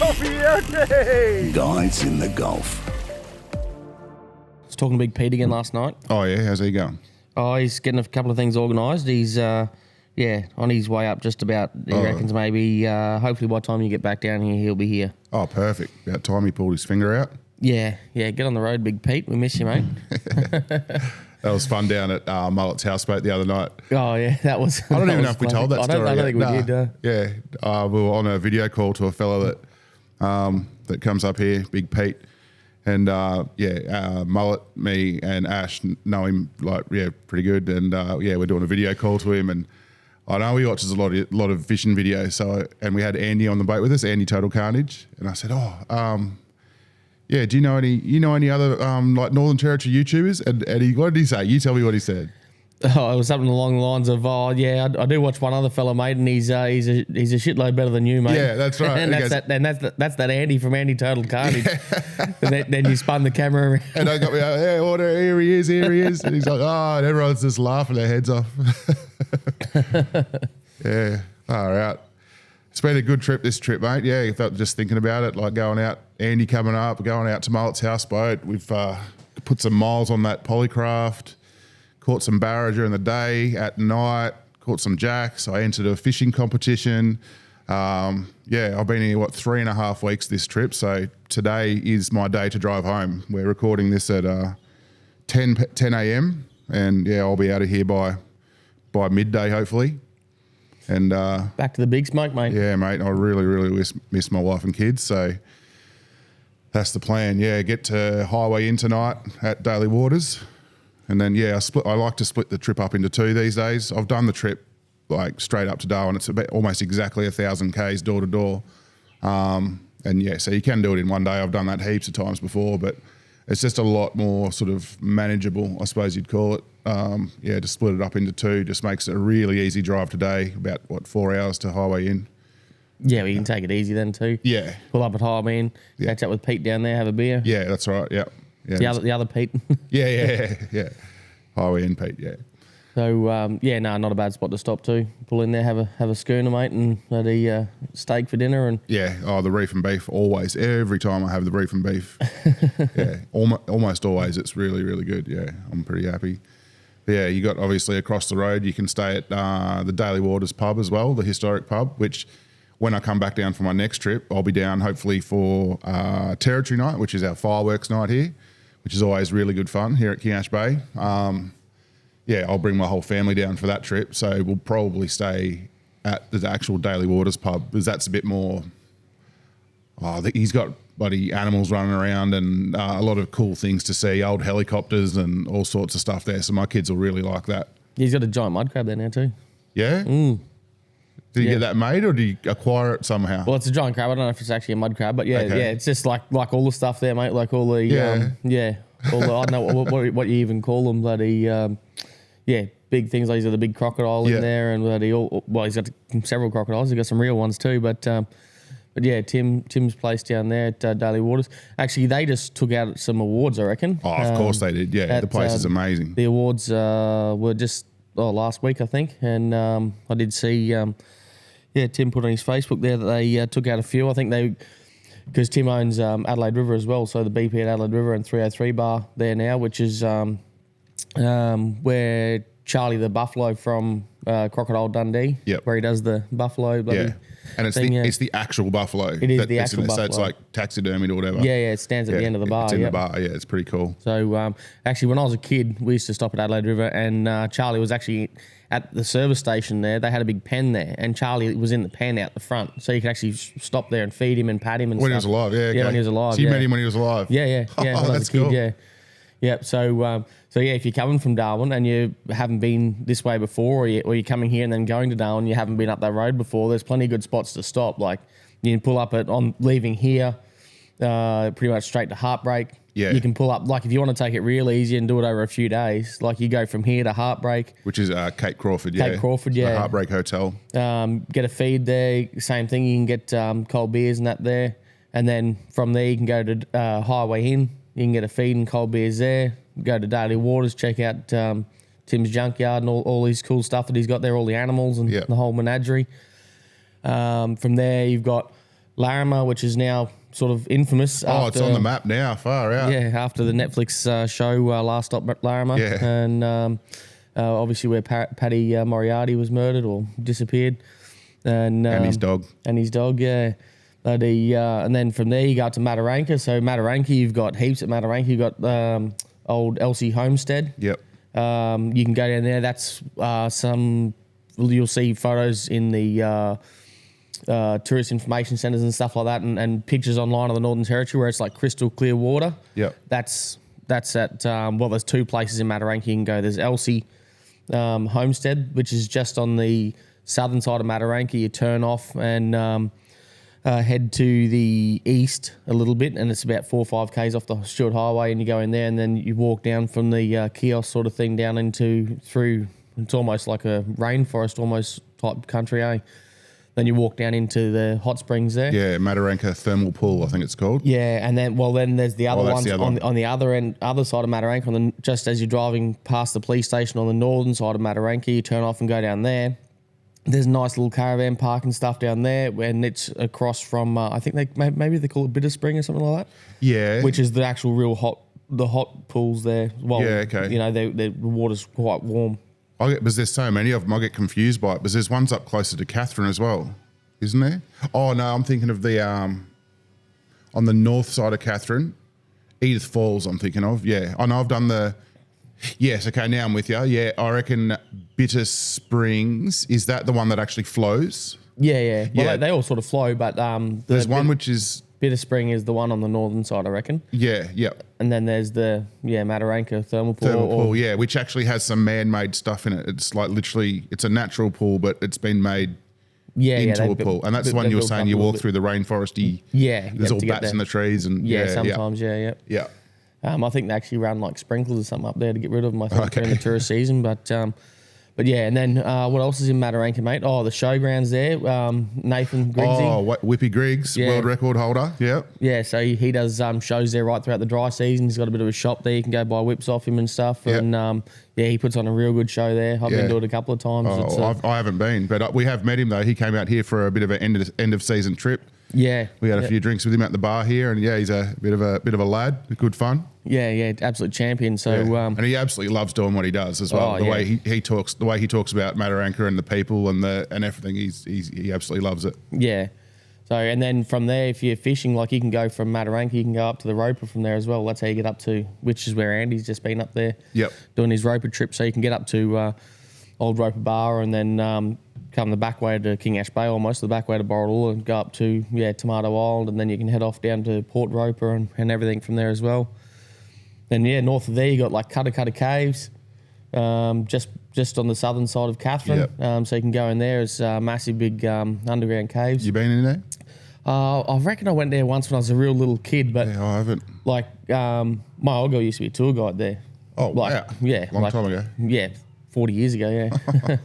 Guys in the Gulf. I was talking to Big Pete again last night. Oh, yeah? How's he going? Oh, he's getting a couple of things organised. He's, on his way up just about. He reckons maybe, hopefully by the time you get back down here, he'll be here. Oh, perfect. About time he pulled his finger out. Yeah. Get on the road, Big Pete. We miss you, mate. That was fun down at Mullet's houseboat the other night. Oh, yeah, that was. I don't even know if we told that story. I don't think we did. Yeah, we were on a video call to a fella that comes up here, Big Pete. And, Mullet, me and Ash know him, pretty good. And, we're doing a video call to him. And I know he watches a lot of fishing videos. And we had Andy on the boat with us, Andy Total Carnage. And I said, do you know any other Northern Territory YouTubers? And he, what did he say? You tell me what he said. Oh, it was something along the lines of, I do watch one other fella, mate, and he's a shitload better than you, mate. Yeah, that's right. And that's that Andy from Andy Total Carnage. And then you spun the camera around. And I got me, here he is. And he's like, and everyone's just laughing their heads off. Yeah, all right. It's been a good trip, this trip, mate. Yeah, I felt just thinking about it, like going out, Andy coming up, going out to Mullet's houseboat. We've put some miles on that polycraft, caught some barra during the day, at night, caught some jacks. I entered a fishing competition. I've been here, 3.5 weeks this trip. So today is my day to drive home. We're recording this at 10 a.m. And I'll be out of here by midday, hopefully. And back to the big smoke, mate. Yeah, mate. I really, really miss my wife and kids. So that's the plan. Yeah, get to Highway in tonight at Daily Waters. And then, I like to split the trip up into two these days. I've done the trip straight up to Darwin. It's almost exactly 1,000 Ks door to door. So you can do it in one day. I've done that heaps of times before, but it's just a lot more sort of manageable, I suppose you'd call it. To split it up into two just makes it a really easy drive today, about 4 hours to Highway in. Yeah, we can take it easy then too. Yeah. Pull up at Highway in, catch up with Pete down there, have a beer. Yeah, that's right, yeah. The other Pete. Yeah. Highway in, Pete, yeah. So, not a bad spot to stop to. Pull in there, have a schooner, mate, and a steak for dinner. And the reef and beef, always. Every time I have the reef and beef. Almost always. It's really, really good. Yeah, I'm pretty happy. But you got obviously across the road, you can stay at the Daily Waters pub as well, the historic pub, which when I come back down for my next trip, I'll be down hopefully for Territory Night, which is our fireworks night here, which is always really good fun here at King Ash Bay. I'll bring my whole family down for that trip. So we'll probably stay at the actual Daily Waters pub because that's a bit more. He's got bloody animals running around and a lot of cool things to see, old helicopters and all sorts of stuff there. So my kids will really like that. He's got a giant mud crab there now too. Yeah? Did you get that made or did you acquire it somehow? Well, it's a giant crab. I don't know if it's actually a mud crab, but it's just like all the stuff there, mate. Like all the all the, I don't know what you even call them, bloody big things. Like he's got the big crocodile in there, and he's got several crocodiles. He's got some real ones too, but Tim's place down there at Daily Waters. Actually, they just took out some awards, I reckon. Oh, of course they did. Yeah, the place is amazing. The awards were just last week, I think, and I did see Tim put on his Facebook there that they took out a few. I think because Tim owns Adelaide River as well, so the BP at Adelaide River and 303 bar there now, which is where Charlie the Buffalo from Crocodile Dundee, where he does the buffalo and it's the actual buffalo. It is the actual buffalo. So it's like taxidermied or whatever. Yeah, it stands at the end of the bar. It's in the bar, it's pretty cool. So actually, when I was a kid, we used to stop at Adelaide River, and Charlie was actually at the service station there. They had a big pen there, and Charlie was in the pen out the front, so you could actually stop there and feed him and pat him and when stuff. He was alive, Yeah, when he was alive. So you met him when he was alive? Yeah. Oh, when I was that's a kid, cool. yeah. Yep. So if you're coming from Darwin and you haven't been this way before, or you're coming here and then going to Darwin, you haven't been up that road before, there's plenty of good spots to stop. Like you can pull up on leaving here, pretty much straight to Heartbreak. Yeah. You can pull up, like if you want to take it real easy and do it over a few days, like you go from here to Heartbreak. Which is Cape Crawford, Cape Crawford, the Heartbreak Hotel. Get a feed there. Same thing, you can get cold beers and that there. And then from there you can go to Highway Inn. You can get a feed and cold beers there. Go to Daily Waters, check out Tim's junkyard and all his cool stuff that he's got there, all the animals and the whole menagerie. From there, you've got Larimer, which is now sort of infamous. Oh, it's on the map now. Far out. Yeah, after the Netflix show Last Stop at Larimer. Yeah. And obviously where Paddy Moriarty was murdered or disappeared. And his dog. And his dog, yeah. But and then from there you go up to Mataranka. So Mataranka, you've got heaps at Mataranka. You've got old Elsie Homestead. Yep. You can go down there. That's you'll see photos in the tourist information centres and stuff like that, and pictures online of the Northern Territory where it's like crystal clear water. Yep. That's at there's two places in Mataranka you can go. There's Elsie Homestead, which is just on the southern side of Mataranka. You turn off and head to the east a little bit, and it's about 4 or 5 k's off the Stewart Highway, and you go in there, and then you walk down from the kiosk sort of thing down through. It's almost like a rainforest, almost type country, eh? Then you walk down into the hot springs there. Yeah, Mataranka Thermal Pool, I think it's called. Yeah, and then there's the other ones one. on the other side of Mataranka. Just as you're driving past the police station on the northern side of Mataranka, you turn off and go down there. There's a nice little caravan park and stuff down there, and it's across from I think maybe they call it Bitter Spring or something like that. Yeah, which is the actual real hot pools there. Well, yeah, okay. You know, the water's quite warm. Because there's so many of them, I get confused by it. Because there's ones up closer to Catherine as well, isn't there? Oh no, I'm thinking of the on the north side of Catherine, Edith Falls. I'm thinking of. Yeah, I know I've done the. Yes, okay, now I'm with you. Yeah, I reckon Bitter Springs, is that the one that actually flows? Yeah. Well, Yeah. they all sort of flow, but There's one which is. Bitter Spring is the one on the northern side, I reckon. Yeah. And then there's the Mataranka Thermal Pool. Thermal pool, yeah, which actually has some man-made stuff in it. It's like literally, it's a natural pool, but it's been made into a pool. And that's the one you were saying, you walk through the rainforesty. Yeah. There's all bats in the trees and sometimes, yeah. I think they actually run like sprinklers or something up there to get rid of them, I think, during the tourist season. But yeah, and then what else is in Mataranka, mate? Oh, the showgrounds there. Nathan Griggsy. Oh, Whippy Griggs, world record holder. Yeah. Yeah, so he does shows there right throughout the dry season. He's got a bit of a shop there. You can go buy whips off him and stuff. Yep. And he puts on a real good show there. I've been to it a couple of times. I haven't been, but we have met him though. He came out here for a bit of an end of season trip. Yeah, we had a few drinks with him at the bar here, and he's a bit of a lad, good fun. Yeah, absolute champion. So and he absolutely loves doing what he does as well. Way he talks about Mataranka and the people and everything, he absolutely loves it. Yeah. So and then from there, if you're fishing, like you can go from Mataranka, you can go up to the Roper from there as well. That's how you get up to, which is where Andy's just been up there. Yep. Doing his Roper trip, so you can get up to Old Roper Bar and then. Come the back way to King Ash Bay, almost the back way to Borroloola, and go up to Tomato Island, and then you can head off down to Port Roper and everything from there as well. Then north of there you got like Cutter Caves, just on the southern side of Catherine. Yep. So you can go in there. It's massive big underground caves. You been in there? I reckon I went there once when I was a real little kid, but I haven't. Like my old girl used to be a tour guide there. Oh, wow! Yeah, long time ago. Yeah, 40 years ago. Yeah.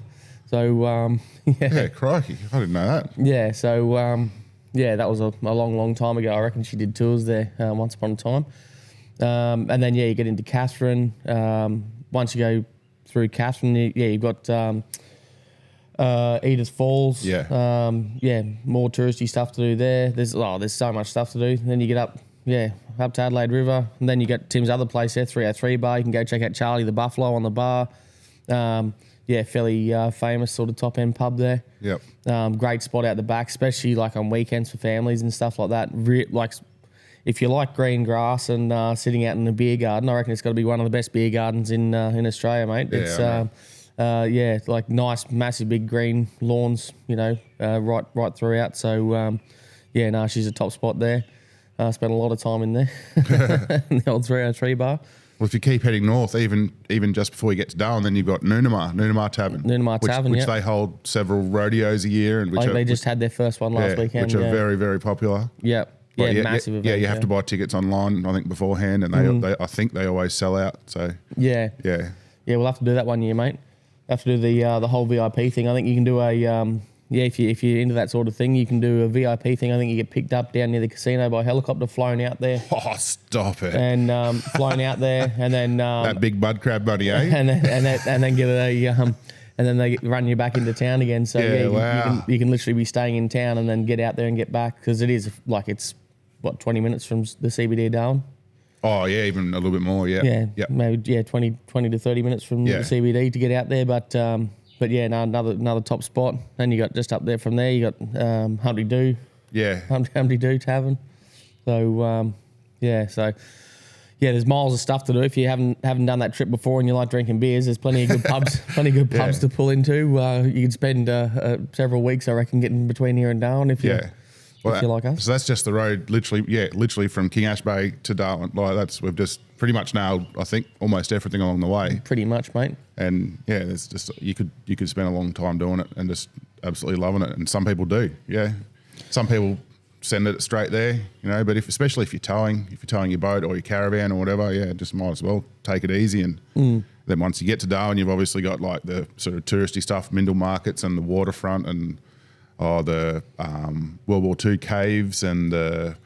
So, yeah, crikey. I didn't know that. Yeah, so, that was a long time ago. I reckon she did tours there once upon a time. And then, you get into Catherine. Once you go through Catherine, you've got Edith Falls. Yeah. More touristy stuff to do there. There's so much stuff to do. And then you get up to Adelaide River. And then you get Tim's other place there, 303 Bar. You can go check out Charlie the Buffalo on the bar. Fairly famous sort of top end pub there. Yep. Great spot out the back, especially like on weekends for families and stuff like that. Like if you like green grass and sitting out in a beer garden, I reckon it's got to be one of the best beer gardens in Australia, mate. It's like nice, massive, big green lawns, right throughout. So she's a top spot there. Spent a lot of time in there, in the old 303 Bar. Well, if you keep heading north, even just before you get to Darwin, then you've got Noonamar Tavern. Which they hold several rodeos a year. And they just had their first one last weekend. Which are very, very popular. Yep. Massive event. Yeah, you have to buy tickets online, I think, beforehand, and I think they always sell out. So Yeah, we'll have to do that one year, mate. Have to do the whole VIP thing. I think you can do a... if you're into that sort of thing, you can do a VIP thing. I think you get picked up down near the casino by helicopter, flown out there. Oh, stop it! And flown out there, and then that big mud crab money, eh? and then get and then they run you back into town again. So you can literally be staying in town and then get out there and get back, because it is like it's 20 minutes from the CBD down. Oh yeah, even a little bit more. Yeah, maybe 20 to 30 minutes from the CBD to get out there. But yeah, no, another top spot. Then you got just up there from there. You got Humpty Doo. Yeah, Humpty Doo Tavern. So there's miles of stuff to do. If you haven't done that trip before and you like drinking beers, there's plenty of good pubs, to pull into. You could spend several weeks, I reckon, getting between here and Darwin if you like us. So that's just the road, literally from King Ash Bay to Darwin. Like we've just pretty much nailed, I think, almost everything along the way. Pretty much, mate. And yeah, it's just you could spend a long time doing it and just absolutely loving it. And some people do, Some people send it straight there, but especially if you're towing your boat or your caravan or whatever, just might as well take it easy. And then once you get to Darwin, you've obviously got like the sort of touristy stuff, Mindle markets and the waterfront and the World War II caves and the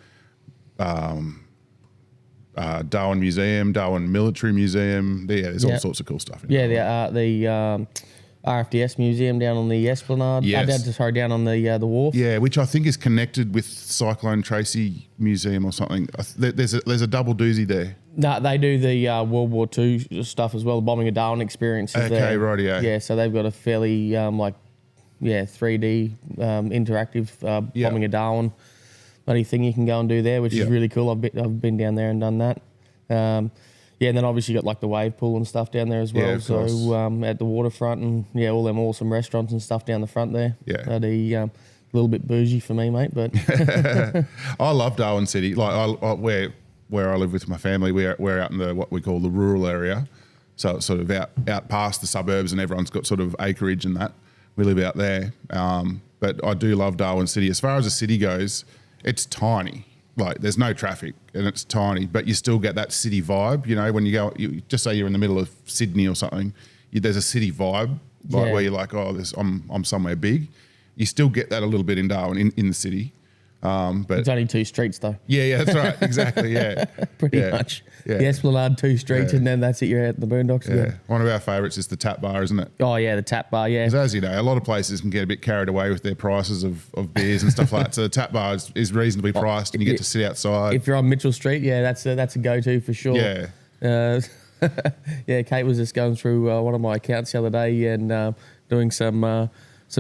Darwin Museum, Darwin Military Museum. There's all sorts of cool stuff in there. The RFDS Museum down on the Esplanade. Yes. Down on the wharf. Yeah, which I think is connected with Cyclone Tracy Museum or something. There's a double doozy there. No, they do the World War II stuff as well. The Bombing of Darwin experience is there. Okay, right, yeah. Yeah, so they've got a fairly 3D interactive Bombing of Darwin bloody thing you can go and do there, which is really cool. I've been down there and done that. And then obviously you got like the wave pool and stuff down there as well. Yeah, so at the waterfront and all them awesome restaurants and stuff down the front there. Yeah. A little bit bougie for me, mate, but I love Darwin City. Like where I live with my family, we're out in what we call the rural area. So it's sort of out past the suburbs and everyone's got sort of acreage and that. We live out there. But I do love Darwin City. As far as the city goes, it's tiny. Like there's no traffic and it's tiny, but you still get that city vibe. When you go, just say you're in the middle of Sydney or something, there's a city vibe, where you're like, I'm somewhere big. You still get that a little bit in Darwin in the city, but it's only 2 streets though. Yeah, that's right, exactly. Yeah, pretty much. Yeah. The Esplanade, 2 streets, and then that's it. You're at the boondocks again. One of our favourites is the Tap Bar, isn't it? Oh yeah, the Tap Bar. Yeah, because as you know, a lot of places can get a bit carried away with their prices of beers and stuff like that. So the Tap Bar is reasonably priced, and you get to sit outside. If you're on Mitchell Street, that's a go-to for sure. Yeah. Kate was just going through one of my accounts the other day and doing some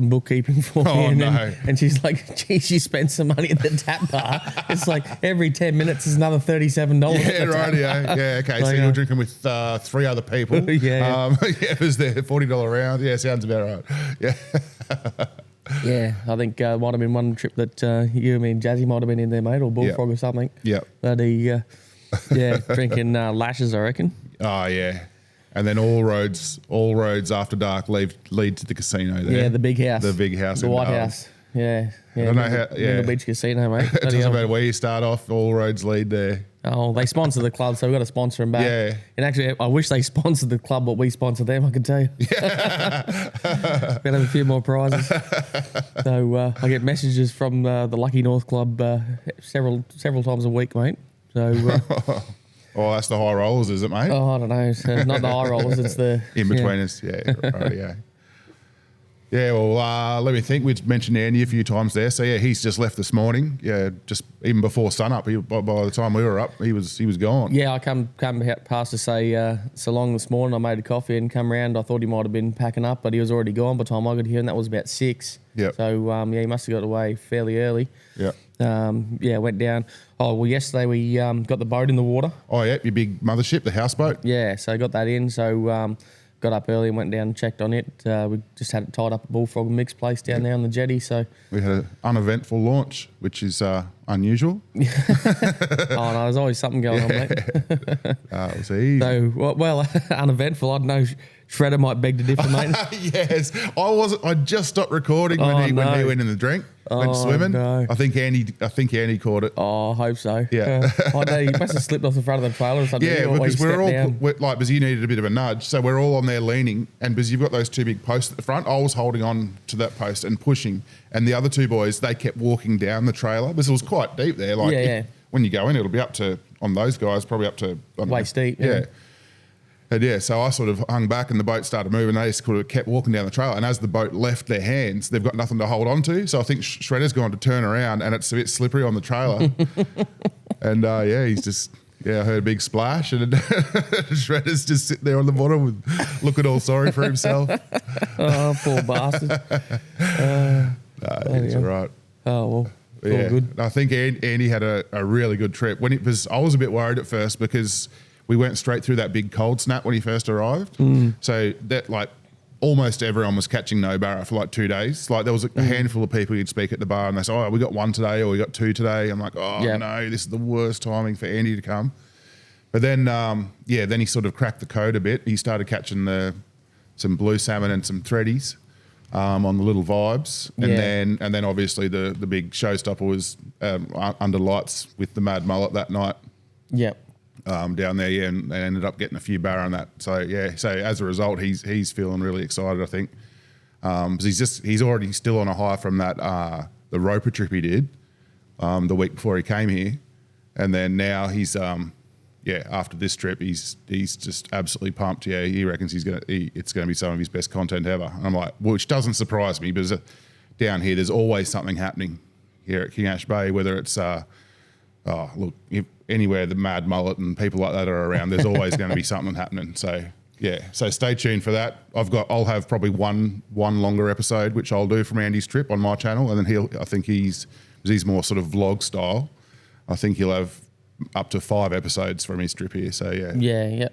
bookkeeping for me. And she's like, geez, you spent some money at the Tap Bar. It's like every 10 minutes is another $37. Yeah, right, yeah, okay. So you're drinking with 3 other people. It was there, $40 round. Yeah, sounds about right. Yeah. Yeah, I think might have been one trip that you and me and Jazzy might have been in there, mate, or Bullfrog or something. Yeah. Bloody, drinking lashes, I reckon. Oh, yeah. And then all roads after dark lead to the casino there. Yeah, the big house. The big house. The White House. Yeah. I don't know how. Middle Beach Casino, mate. It doesn't matter where you start off. All roads lead there. Oh, they sponsor the club, so we've got to sponsor them back. Yeah. And actually, I wish they sponsored the club, but we sponsor them, I can tell you. Yeah. Got to have a few more prizes. So I get messages from the Lucky North Club several times a week, mate. So. Oh, that's the high rollers, is it, mate? Oh, I don't know. It's not the high rollers. It's the in-betweeners. Yeah. Right, yeah. Yeah, well, let me think. We'd mentioned Andy a few times there. So, he's just left this morning. Yeah, just even before sunup. By the time we were up, he was gone. Yeah, I come past to say so long this morning. I made a coffee and come round. I thought he might have been packing up, but he was already gone by the time I got here, and that was about 6. Yeah. So, he must have got away fairly early. Yeah. Went down. Oh, well, yesterday we got the boat in the water. Oh, yeah, your big mothership, the houseboat. Yeah, so got that in. So got up early and went down and checked on it. We just had it tied up at Bullfrog Mix Place down there on the jetty. So we had an uneventful launch, which is unusual. Oh, no, there's always something going on, mate. It was easy. So, well, uneventful. I don't know. Shredder might beg to differ, mate. Yes, I just stopped recording when he went in the drink, went swimming. No. I think Andy caught it. Oh, I hope so. Yeah. I know you must have slipped off the front of the trailer or something. Yeah, because because you needed a bit of a nudge, so we're all on there leaning, and because you've got those 2 big posts at the front, I was holding on to that post and pushing, and the other 2 boys, they kept walking down the trailer because it was quite deep there. Like when you go in, it'll be up to, on those guys, probably up to waist deep. Yeah. And yeah, so I sort of hung back and the boat started moving. They just sort of kept walking down the trail. And as the boat left their hands, they've got nothing to hold on to. So I think Shredder's gone to turn around and it's a bit slippery on the trailer. And he's just, I heard a big splash and Shredder's just sitting there on the bottom looking all sorry for himself. Oh, poor bastard. It's all right. Oh, well. All good. I think Andy had a really good trip. I was a bit worried at first because we went straight through that big cold snap when he first arrived. So that almost everyone was catching no barra for 2 days. There was a handful of people you'd speak at the bar and they say, oh, we got one today or we got two today. I'm like, oh no, this is the worst timing for Andy to come. But then, then he sort of cracked the code a bit. He started catching some blue salmon and some threadies on the little vibes. And then obviously the big showstopper was under lights with the mad mullet that night. Yep. Down there, and they ended up getting a few barra on that. So so as a result, he's feeling really excited, I think, because he's already still on a high from that the roper trip he did the week before he came here, and then now he's after this trip he's just absolutely pumped. Yeah, he reckons it's gonna be some of his best content ever. And I'm like, which doesn't surprise me because down here there's always something happening here at King Ash Bay, whether it's anywhere the mad mullet and people like that are around, there's always going to be something happening. So so stay tuned for that. I'll have probably one longer episode which I'll do from Andy's trip on my channel, and then I think he's more sort of vlog style. I think he'll have up to 5 episodes from his trip here. So he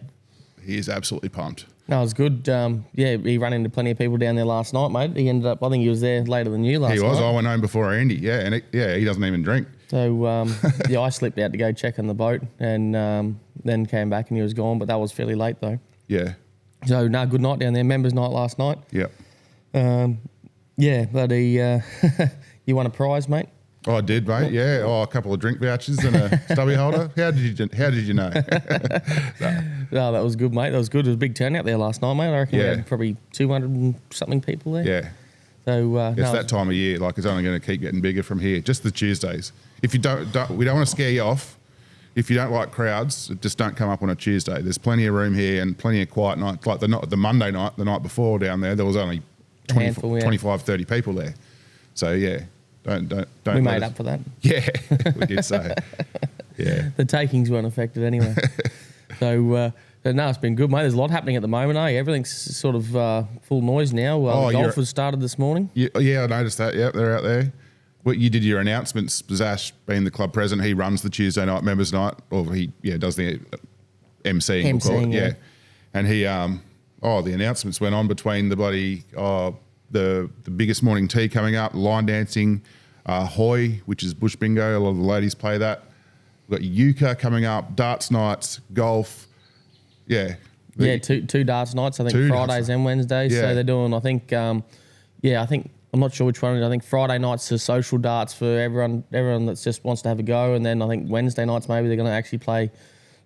is absolutely pumped. No, it was good. He ran into plenty of people down there last night, mate. He ended up, I think he was there later than you last night. He was. I went home before Andy. Yeah, and he doesn't even drink. So, I slipped out to go check on the boat and then came back and he was gone, but that was fairly late though. Yeah. So, good night down there. Members night last night. Yep. Bloody, you won a prize, mate? Oh, I did, mate. Yeah. Oh, a couple of drink vouchers and a stubby holder. How did you know? No, that was good, mate. That was good. It was a big turnout there last night, mate. I reckon we had probably 200 and something people there. Yeah. So it's that time of year. It's only going to keep getting bigger from here. Just the Tuesdays. If you don't we don't want to scare you off. If you don't like crowds, just don't come up on a Tuesday. There's plenty of room here and plenty of quiet nights. Like the Monday night, the night before down there was only 25, 30 people there. So don't. We made up for that. Yeah, we did so. Yeah. The takings weren't affected anyway. So it's been good, mate. There's a lot happening at the moment, eh? Everything's sort of full noise now. Golf has started this morning. Yeah, I noticed that. Yeah, they're out there. Well, you did your announcements. Zash, being the club president, he runs the Tuesday night members night, or he does the MCing, we'll call it. Yeah. And he the announcements went on between the bloody the biggest morning tea coming up, line dancing, Hoy, which is bush bingo. A lot of the ladies play that. We've got Euchre coming up, darts nights, golf. Yeah. Two darts nights, I think Fridays and Wednesdays. Yeah. So they're doing, I think, I'm not sure which one. I think Friday nights are social darts for everyone that just wants to have a go. And then I think Wednesday nights, maybe they're going to actually play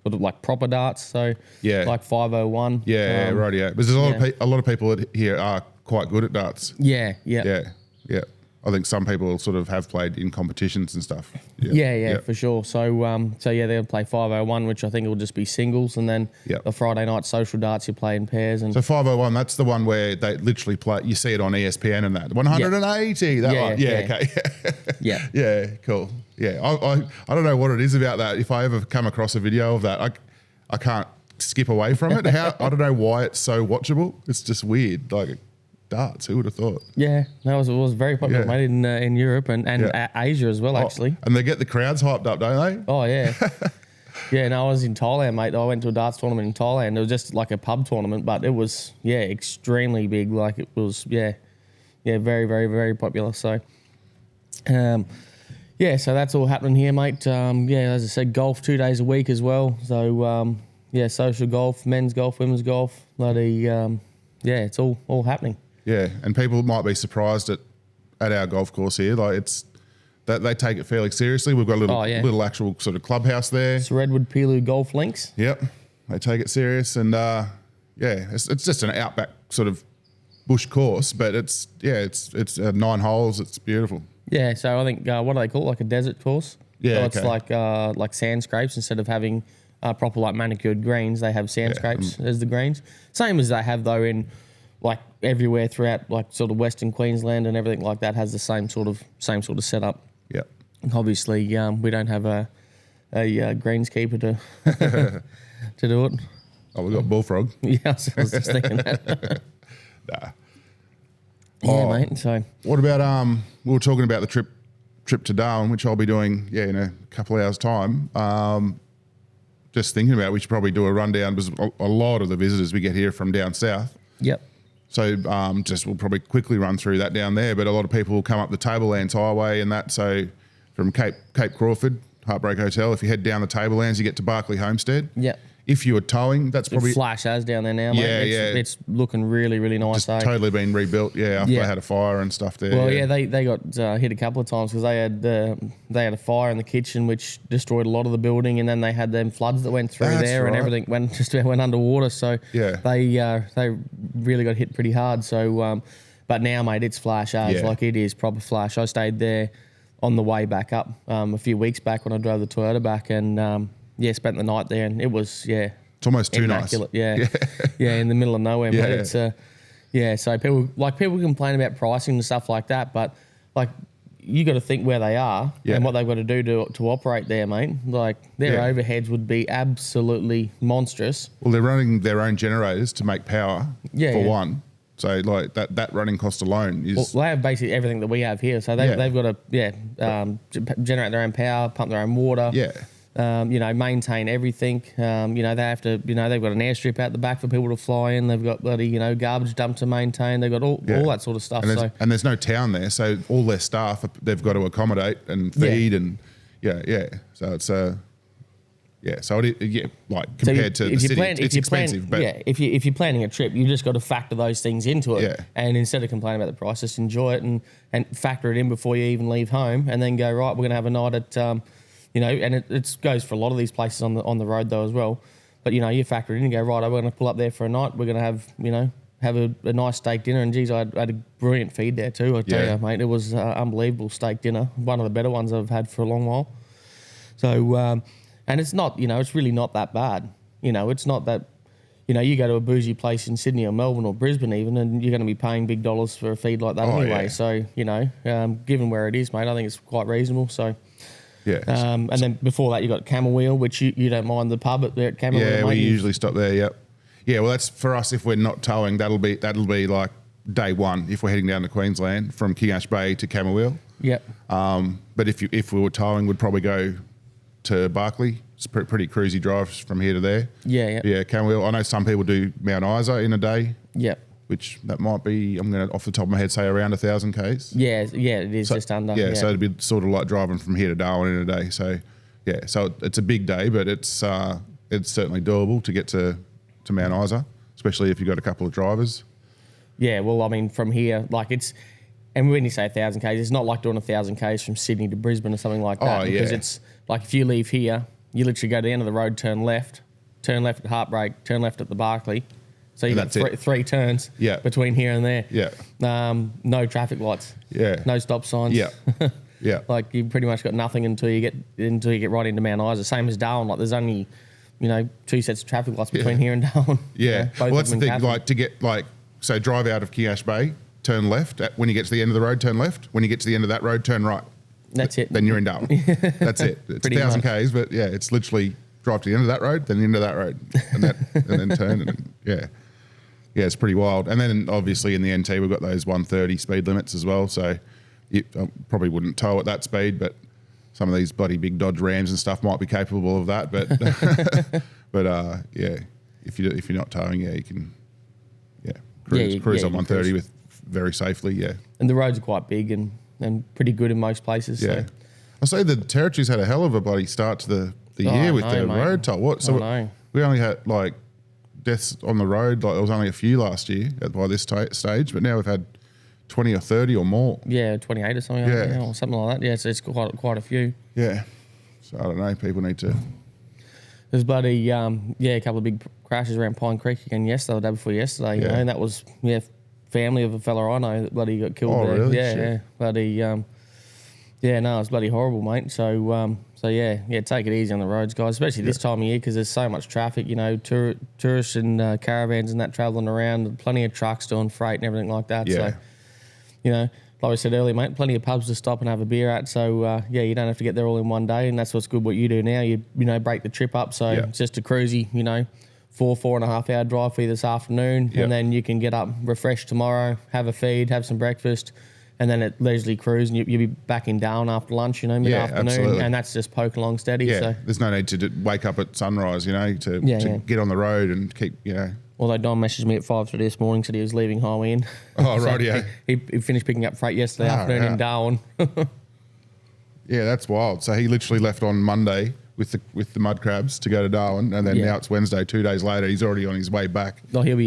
sort of like proper darts. So like 501. Yeah, right, yeah. Because there's a lot of people here are quite good at darts. Yeah. I think some people sort of have played in competitions and stuff. Yeah, for sure. So they're going to play 501, which I think will just be singles, and then the Friday night social darts you play in pairs. And so 501, that's the one where they literally play. You see it on ESPN and that 180. That one. Yeah. Okay. Yeah. Cool. Yeah. I don't know what it is about that. If I ever come across a video of that, I can't skip away from it. I don't know why it's so watchable. It's just weird. Darts, who would have thought? Yeah, it was very popular, mate, in Europe and Asia as well, actually. And they get the crowds hyped up, don't they? Oh, yeah. I was in Thailand, mate. I went to a darts tournament in Thailand. It was just like a pub tournament, but it was, extremely big. It was, very, very, very popular. So, so that's all happening here, mate. As I said, golf 2 days a week as well. So, social golf, men's golf, women's golf. It's all happening. Yeah, and people might be surprised at our golf course here. It's that they take it fairly seriously. We've got a little actual sort of clubhouse there. It's Redwood Pilu Golf Links. Yep, they take it serious, and it's just an outback sort of bush course, but it's 9 holes. It's beautiful. Yeah, so I think what do they call it? Like a desert course. Yeah, so it's like sand scrapes instead of having proper like manicured greens. They have sand scrapes as the greens. Same as they have though in like everywhere throughout like sort of Western Queensland and everything like that has the same sort of setup. Yeah. Obviously, we don't have a greenskeeper to to do it. Oh, we got bullfrog. Yeah, I was just thinking that. Nah. Yeah, mate. So what about we were talking about the trip to Darwin, which I'll be doing in a couple of hours' time. Just thinking about we should probably do a rundown because a lot of the visitors we get here from down south. Yep. So we'll probably quickly run through that down there. But a lot of people will come up the Tablelands Highway and that. So from Cape Crawford, Heartbreak Hotel, if you head down the Tablelands, you get to Barclay Homestead. Yep. If you were towing, that's probably... Flash as down there now, mate. Yeah, It's looking really, really nice. Just totally been rebuilt, after they had a fire and stuff there. Well, they got hit a couple of times because they had a fire in the kitchen which destroyed a lot of the building, and then they had them floods that went through there and everything went underwater. So they really got hit pretty hard. So, but now, mate, it's flash as like it is proper flash. I stayed there on the way back up a few weeks back when I drove the Toyota back and. Spent the night there, and it was it's almost too immaculate. Nice. Yeah, in the middle of nowhere, mate. It's So people complain about pricing and stuff like that, but like you got to think where they are and what they've got to do to operate there, mate. Like their overheads would be absolutely monstrous. Well, they're running their own generators to make power for one. So like that running cost alone is. Well, they have basically everything that we have here. So they've got to generate their own power, pump their own water. Yeah. Maintain everything. They have to, they've got an airstrip out the back for people to fly in. They've got bloody, garbage dump to maintain. They've got all that sort of stuff. And there's no town there, so all their staff they've got to accommodate and feed and So it's so like compared to the city, it's expensive. But if you're planning a trip, you just got to factor those things into it. Yeah. And instead of complaining about the price, just enjoy it and factor it in before you even leave home, and then go right. We're gonna have a night at and it goes for a lot of these places on the road though as well. But you factor it in and go right. We're going to pull up there for a night. We're going to have a nice steak dinner. And geez, I had a brilliant feed there too. I tell you, mate, it was unbelievable steak dinner. One of the better ones I've had for a long while. So and it's not it's really not that bad. It's not that. You go to a bougie place in Sydney or Melbourne or Brisbane even, and you're going to be paying big dollars for a feed like that anyway. Yeah. So given where it is, mate, I think it's quite reasonable. So. Yeah. And then before that, you got Camel Wheel, which you don't mind the pub there at Camel Wheel. Yeah, we usually stop there. Yep. Yeah, well, that's for us. If we're not towing, that'll be like day one if we're heading down to Queensland from King Ash Bay to Camel Wheel. Yep. But if we were towing, we'd probably go to Barclay. It's pretty cruisy drives from here to there. Yeah. Yeah, Camel Wheel. I know some people do Mount Isa in a day. Yep. Which that might be, I'm going to off the top of my head say around 1,000 k's. Yeah, it is just under. Yeah, so it'd be sort of like driving from here to Darwin in a day. So so it's a big day, but it's certainly doable to get to Mount Isa, especially if you've got a couple of drivers. Yeah, well, I mean, from here, like and when you say 1,000 k's, it's not like doing 1,000 k's from Sydney to Brisbane or something like that. Because it's like if you leave here, you literally go to the end of the road, turn left at Heartbreak, turn left at the Barclay. So you got three turns between here and there. Yeah. No traffic lights. Yeah. No stop signs. Yeah. Yeah. Like you pretty much got nothing until you get right into Mount Isa. Same as Darwin. Like there's only, 2 sets of traffic lights between here and Darwin. Yeah. Well, that's the thing. Like to get so drive out of King Ash Bay, turn left. When you get to the end of the road, turn left. When you get to the end of that road, turn right. That's it. Then you're in Darwin. That's it. It's 1,000 k's, but it's literally drive to the end of that road, then the end of that road, and then turn and Yeah, it's pretty wild. And then obviously in the NT we've got those 130 speed limits as well. So you probably wouldn't tow at that speed, but some of these bloody big Dodge Rams and stuff might be capable of that. But if you're not towing, you can cruise on 130 with very safely. Yeah, and the roads are quite big and pretty good in most places. Yeah, so. I say the Territories had a hell of a bloody start to the year with their road toll. We only had like deaths on the road, like there was only a few last year by this stage, but now we've had 20 or 30 or more. Yeah, 28 or something. Or something like that. Yeah, so it's quite a few. Yeah, so I don't know. People need to. There's bloody a couple of big crashes around Pine Creek again yesterday, the day before yesterday. And that was family of a fella I know that bloody got killed there. Really? Yeah, bloody Yeah, no, it's bloody horrible, mate. So yeah, take it easy on the roads, guys, especially this time of year because there's so much traffic, you know, tourists and caravans and that travelling around, plenty of trucks doing freight and everything like that. Yeah. So, you know, like I said earlier, mate, plenty of pubs to stop and have a beer at. So, you don't have to get there all in one day, and that's what's good what you do now. You break the trip up. So it's just a cruisy, 4.5 hour drive for you this afternoon, and then you can get up refreshed tomorrow, have a feed, have some breakfast, and then at leisurely cruise, and you'll be back in Darwin after lunch, mid-afternoon, and that's just poking along steady. Yeah, so. There's no need to wake up at sunrise, to get on the road and keep, Although Don messaged me at 5:30 this morning, said he was leaving Highway Inn. Oh, so right, yeah. He finished picking up freight yesterday afternoon in Darwin. Yeah, that's wild. So he literally left on Monday with the mud crabs to go to Darwin, and then now it's Wednesday. 2 days later, he's already on his way back. No, he'll be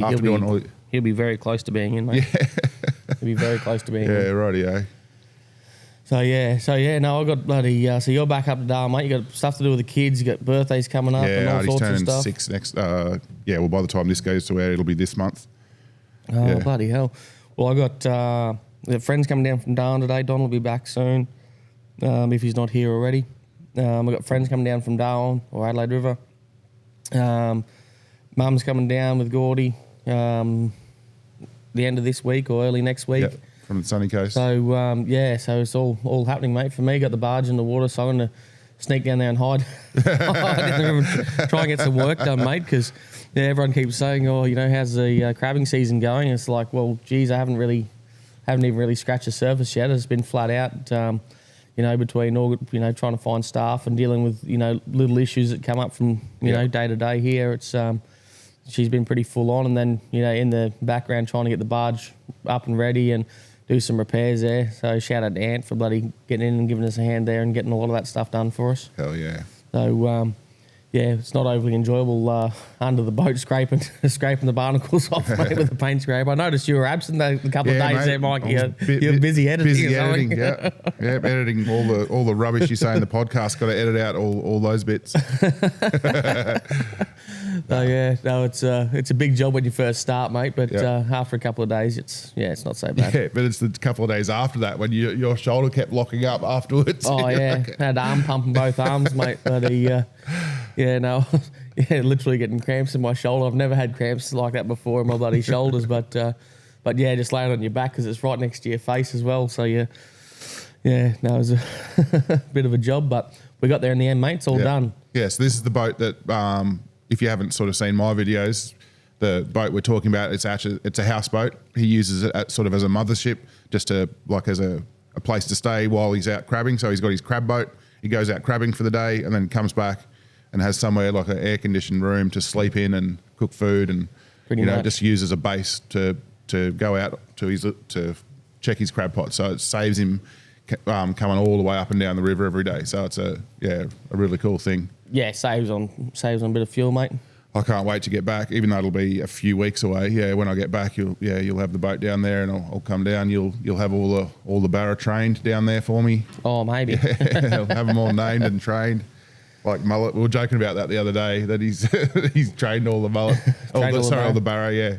very close to being in, mate. Yeah. He'll be very close to being in. Yeah, rightio. So I got bloody. So you're back up to Darwin, mate. You got stuff to do with the kids. You got birthdays coming up and all sorts of stuff. Yeah, he's turning 6 next. Well, by the time this goes to air, it'll be this month. Oh, bloody hell! Well, I got friends coming down from Darwin today. Don will be back soon, if he's not here already. I've got friends coming down from Darwin or Adelaide River. Mum's coming down with Gordy the end of this week or early next week. Yep, from the sunny coast. So, so it's all happening, mate. For me, got the barge in the water, so I'm going to sneak down there and hide. Try and get some work done, mate, because everyone keeps saying, how's the crabbing season going? It's like, well, geez, I haven't even really scratched the surface yet. It's been flat out. Between all, trying to find staff and dealing with, little issues that come up from, day to day here. It's, she's been pretty full on. And then, in the background, trying to get the barge up and ready and do some repairs there. So shout out to Ant for bloody getting in and giving us a hand there and getting a lot of that stuff done for us. Hell yeah. So, it's not overly enjoyable under the boat scraping the barnacles off, mate, with the paint scraper. I noticed you were absent a couple of days there, Mikey. You're busy editing. Busy editing, editing all the rubbish you say in the podcast. Got to edit out all those bits. It's a big job when you first start, mate. But after a couple of days, it's not so bad. Yeah, but it's the couple of days after that when your shoulder kept locking up afterwards. Oh yeah, had arm pump in both arms, mate. But literally getting cramps in my shoulder. I've never had cramps like that before in my bloody shoulders, but just laying on your back because it's right next to your face as well. So it was a bit of a job, but we got there in the end, mate. It's all done. Yeah, so this is the boat that, if you haven't sort of seen my videos, the boat we're talking about, it's a houseboat. He uses it sort of as a mothership, just as a place to stay while he's out crabbing. So he's got his crab boat. He goes out crabbing for the day and then comes back and has somewhere like an air-conditioned room to sleep in and cook food and just use as a base to go out to check his crab pot. So it saves him coming all the way up and down the river every day. So it's a really cool thing. Yeah, saves on a bit of fuel, mate. I can't wait to get back, even though it'll be a few weeks away. Yeah, when I get back, you'll have the boat down there, and I'll come down. You'll have all the barra trained down there for me. Oh, maybe. I'll have them all named and trained. Like mullet, we were joking about that the other day, that he's trained all the mullet. all the barra, yeah.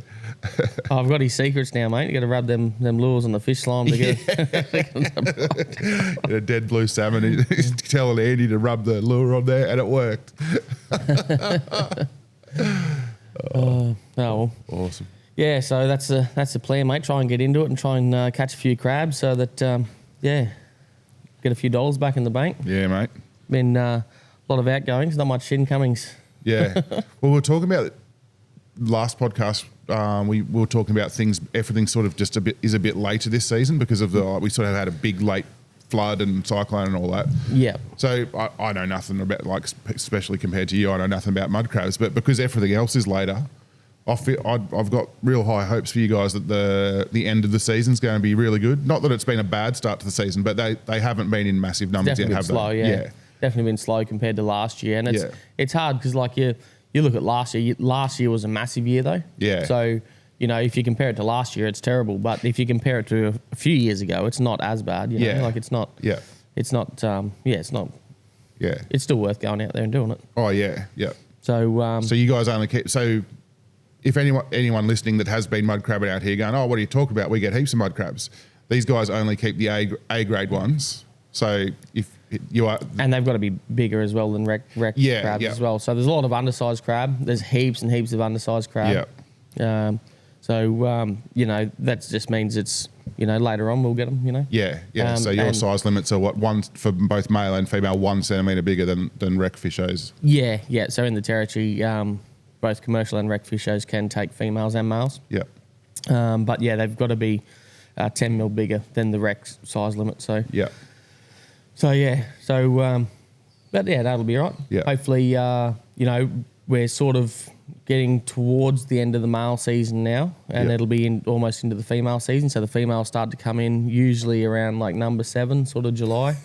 I've got his secrets now, mate. You got to rub them lures on the fish slime together. A dead blue salmon. He's telling Andy to rub the lure on there, and it worked. Well. Awesome. Yeah, so that's the plan, mate. Try and get into it and try and catch a few crabs so that, get a few dollars back in the bank. Yeah, mate. Been a lot of outgoings, not much incomings. Yeah. Well, we were talking about last podcast. We were talking about everything sort of just a bit later this season because of we sort of had a big late flood and cyclone and all that. Yeah. So I know nothing about, especially compared to you, I know nothing about mud crabs, but because everything else is later, I've got real high hopes for you guys that the end of the season's going to be really good. Not that it's been a bad start to the season, but they haven't been in massive numbers yet, have they? Yeah. Definitely been slow compared to last year, and it's hard because you look at last year. Last year was a massive year though. Yeah. So if you compare it to last year, it's terrible. But if you compare it to a few years ago, it's not as bad. You know? It's not. Yeah. It's not. It's not. Yeah. It's still worth going out there and doing it. Oh yeah. Yeah. So so you guys only keep if anyone listening that has been mud crabbing out here going, oh, what are you talking about? We get heaps of mud crabs. These guys only keep the A grade ones. So if you are, and they've got to be bigger as well than wreck crabs as well. So there's a lot of undersized crab. There's heaps and heaps of undersized crab. Yeah. You know, that just means it's, you know, later on we'll get them, you know. Yeah. So your size limits are what, one for both male and female, 1 centimetre bigger than wreck fishers. Yeah. So in the territory, both commercial and wreck fishers can take females and males. Yeah. But yeah, they've got to be 10 mil bigger than the wreck size limit. So yeah. But yeah, that'll be right. Yeah. Hopefully, you know, we're sort of getting towards the end of the male season now, and it'll be almost into the female season. So the females start to come in usually around like number 7, sort of July.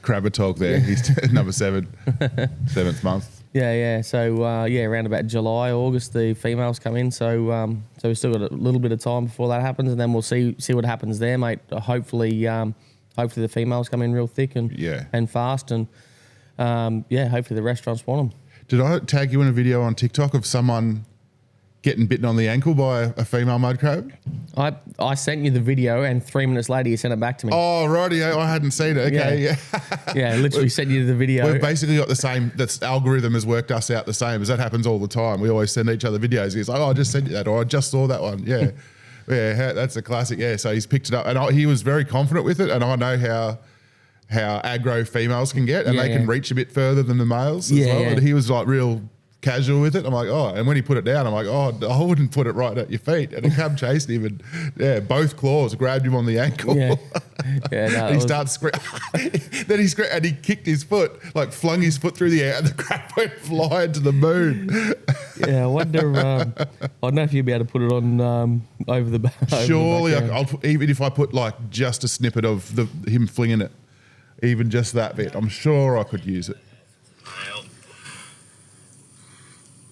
Crabber talk there. He's number 7, 7th month. Yeah. So around about July, August, the females come in. So we've still got a little bit of time before that happens, and then we'll see what happens there, mate. Hopefully the females come in real thick and fast, and hopefully the restaurants want them. Did I tag you in a video on TikTok of someone getting bitten on the ankle by a female mud crab? I sent you the video, and 3 minutes later you sent it back to me. Oh, righty. I hadn't seen it. Okay, yeah. Literally sent you the video. We've basically got the same, this algorithm has worked us out the same, as that happens all the time. We always send each other videos. He's like, I just sent you that, or I just saw that one. Yeah. Yeah, that's a classic. Yeah, so he's picked it up, and he was very confident with it, and I know how aggro females can get, and they can reach a bit further than the males as well. And he was like real casual with it. I'm like, and when he put it down, I'm like, I wouldn't put it right at your feet. And the crab chased him, and both claws grabbed him on the ankle. No, and he starts screaming. Then he screamed, and he kicked his foot, like flung his foot through the air, and the crab went flying to the moon. I wonder. I don't know if you'd be able to put it on over the back. Surely, even if I put like just a snippet of him flinging it. Even just that bit, I'm sure I could use it.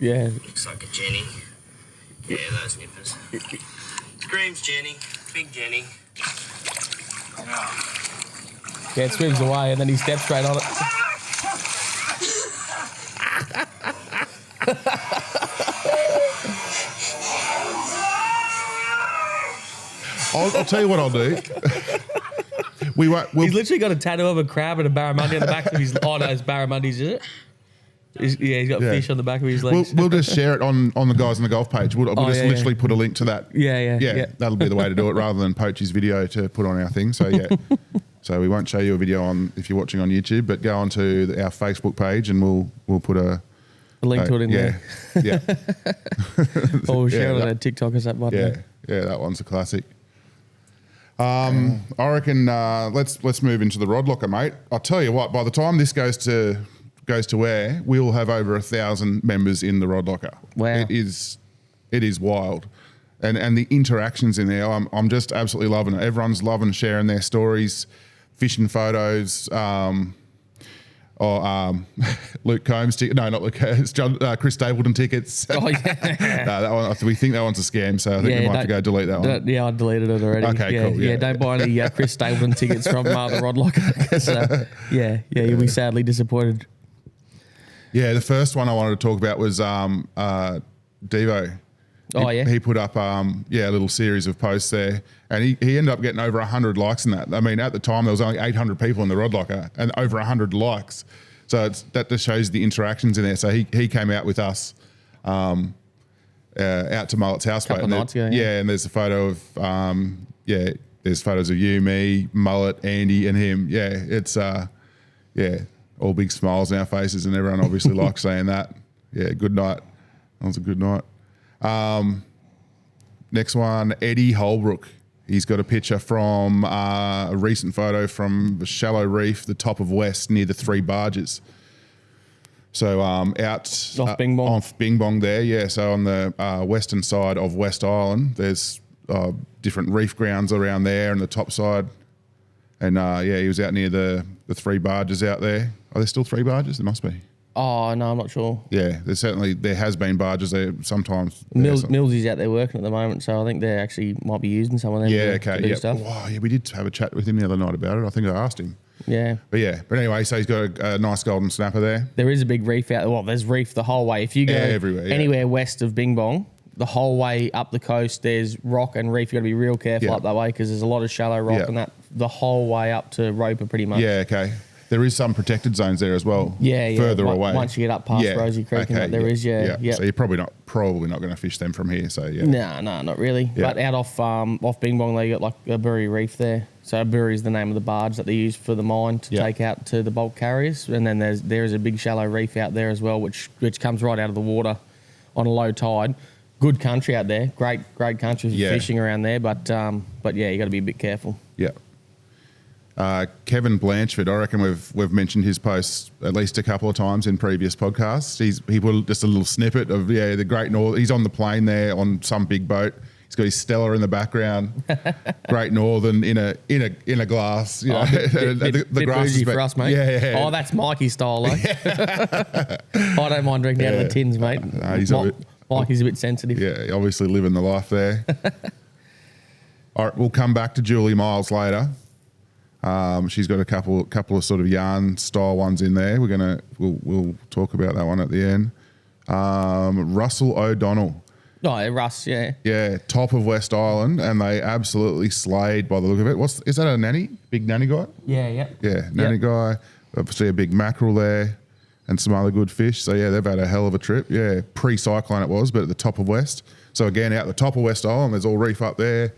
Yeah. Looks like a Jenny. Yeah, those nippers. Screams Jenny. Big Jenny. Yeah, it swims away, and then he steps straight on it. I'll tell you what I'll do. He's literally got a tattoo of a crab and a barramundi on the back of his. Oh no, it's barramundis, is it? He's got fish on the back of his legs. We'll just share it on the Guys in the Golf page. We'll just literally put a link to that. Yeah. That'll be the way to do it, rather than poach his video to put on our thing. So yeah, so we won't show you a video if you're watching on YouTube, but go onto our Facebook page and we'll put a link to it in there. Yeah. Or we'll share it on our TikTok or something. Yeah, that one's a classic. I reckon let's move into the rod locker, mate. I'll tell you what, by the time this goes to air, we'll have over 1,000 members in the rod locker. Wow. It is wild. And the interactions in there, I'm just absolutely loving it. Everyone's loving sharing their stories, fishing photos, Luke Combs ticket. No, not Luke. It's Chris Stapleton tickets. Oh yeah. No, that one. We think that one's a scam, so I think we might have to go delete that one. I deleted it already. Okay, cool. Yeah, don't buy any Chris Stapleton tickets from the Rod Locker. You'll be sadly disappointed. Yeah, the first one I wanted to talk about was Devo. He put up a little series of posts there, and he ended up getting over 100 likes in that. I mean, at the time there was only 800 people in the Rod Locker, and over 100 likes. So that just shows the interactions in there. So he came out with us out to Mullet's houseboat. Couple nights ago, and there's a photo of there's photos of you, me, Mullet, Andy, and him. Yeah, it's all big smiles on our faces, and everyone obviously likes saying that. Yeah, good night. That was a good night. Next one, Eddie Holbrook. He's got a picture from a recent photo from the shallow reef, the top of West, near the 3 barges. So out off Bing Bong there, yeah. So on the western side of West Island, there's different reef grounds around there, and the top side. And he was out near the 3 barges out there. Are there still 3 barges? There must be. Oh no, I'm not sure. Yeah, there has been barges there sometimes. Millsy's out there working at the moment, so I think they actually might be using some of them. Yeah, to do stuff. Oh, yeah, we did have a chat with him the other night about it. I think I asked him. Yeah. But anyway, so he's got a nice golden snapper there. There is a big reef out there. Well, there's reef the whole way. If you go anywhere west of Bing Bong, the whole way up the coast, there's rock and reef. You've got to be real careful up that way because there's a lot of shallow rock and that the whole way up to Roper pretty much. Yeah, okay. There is some protected zones there as well. Yeah. Further away. Once you get up past Rosie Creek and that, there is. So you're probably not going to fish them from here. So yeah. No, not really. Yeah. But out off Bing Bong, they got like a Burry Reef there. So a Burry is the name of the barge that they use for the mine to take out to the bulk carriers. And then there is a big shallow reef out there as well, which comes right out of the water on a low tide. Good country out there. Great country for fishing around there. But yeah, you got to be a bit careful. Yeah. Kevin Blanchford, I reckon we've mentioned his posts at least a couple of times in previous podcasts. He put just a little snippet of the Great North. He's on the plane there on some big boat. He's got his Stella in the background. Great Northern in a glass. You know. The grass is for us, mate. Yeah. Oh, that's Mikey style, though. I don't mind drinking out of the tins, mate. Mikey's a bit sensitive. Yeah, obviously living the life there. All right, we'll come back to Julie Miles later. She's got a couple of sort of yarn style ones in there. We'll talk about that one at the end. Russell O'Donnell. Oh, yeah, Russ, yeah. Yeah, top of West Island, and they absolutely slayed by the look of it. Is that a nanny? Big nanny guy? Yeah. Yeah, nanny guy. Obviously a big mackerel there and some other good fish. So yeah, they've had a hell of a trip. Yeah, pre-cyclone it was, but at the top of West. So again, out the top of West Island, there's all reef up there.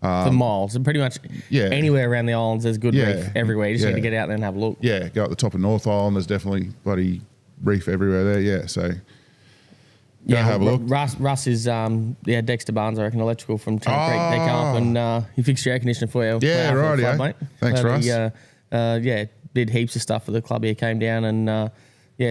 For miles. And pretty much anywhere around the islands, there's good reef everywhere. You just need to get out there and have a look. Yeah, go up the top of North Island. There's definitely bloody reef everywhere there. Yeah, so have a look. Russ is, Dexter Barnes, I reckon, electrical from Channel Creek. They come up and he fixed your air conditioner for you. Yeah, right, club, mate. Thanks, Russ. He did heaps of stuff for the club. He came down and,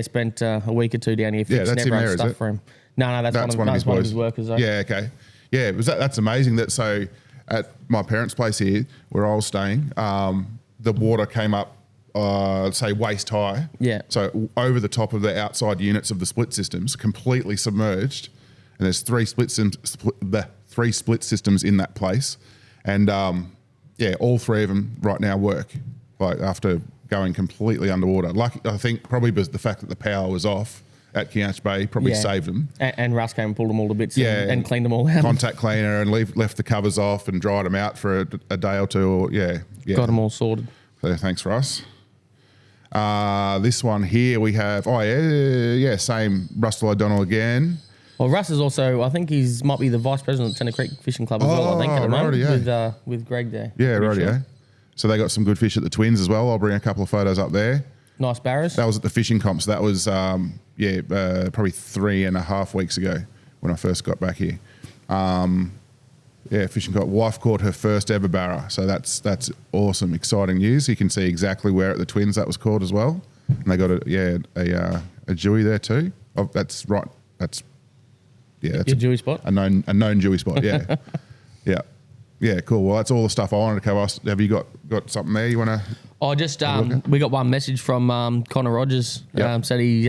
spent a week or two down here fixing everyone's stuff for him. No, that's one of his workers, though. Yeah, okay. Yeah, that's amazing. So at my parents' place here, where I was staying, the water came up, say waist high. Yeah. So over the top of the outside units of the split systems, completely submerged, and there's three split systems in that place, and all three of them right now work. Like after going completely underwater, I think probably because the fact that the power was off at Kianch Bay probably saved them. And Russ came and pulled them all to bits and cleaned them all out. Contact cleaner and left the covers off and dried them out for a day or two. Got them all sorted. So thanks, Russ. This one here we have, same Russell O'Donnell again. Well, Russ is also, I think might be the vice president of Tennant Creek Fishing Club as well, I think, at the moment, with Greg there. Yeah, right, yeah. So they got some good fish at the Twins as well. I'll bring a couple of photos up there. Nice barrows. That was at the fishing comps. That was, probably 3.5 weeks ago when I first got back here. Fishing comp. Wife caught her first ever barra. So that's awesome, exciting news. You can see exactly where at the Twins that was caught as well. And they got a Jewy there too. Oh, that's right. That's your Jewy spot? A known Jewy spot, yeah. Yeah. Yeah, cool. Well, that's all the stuff I wanted to cover. Have you got something there you want to? Oh, just we got one message from Connor Rogers. Said he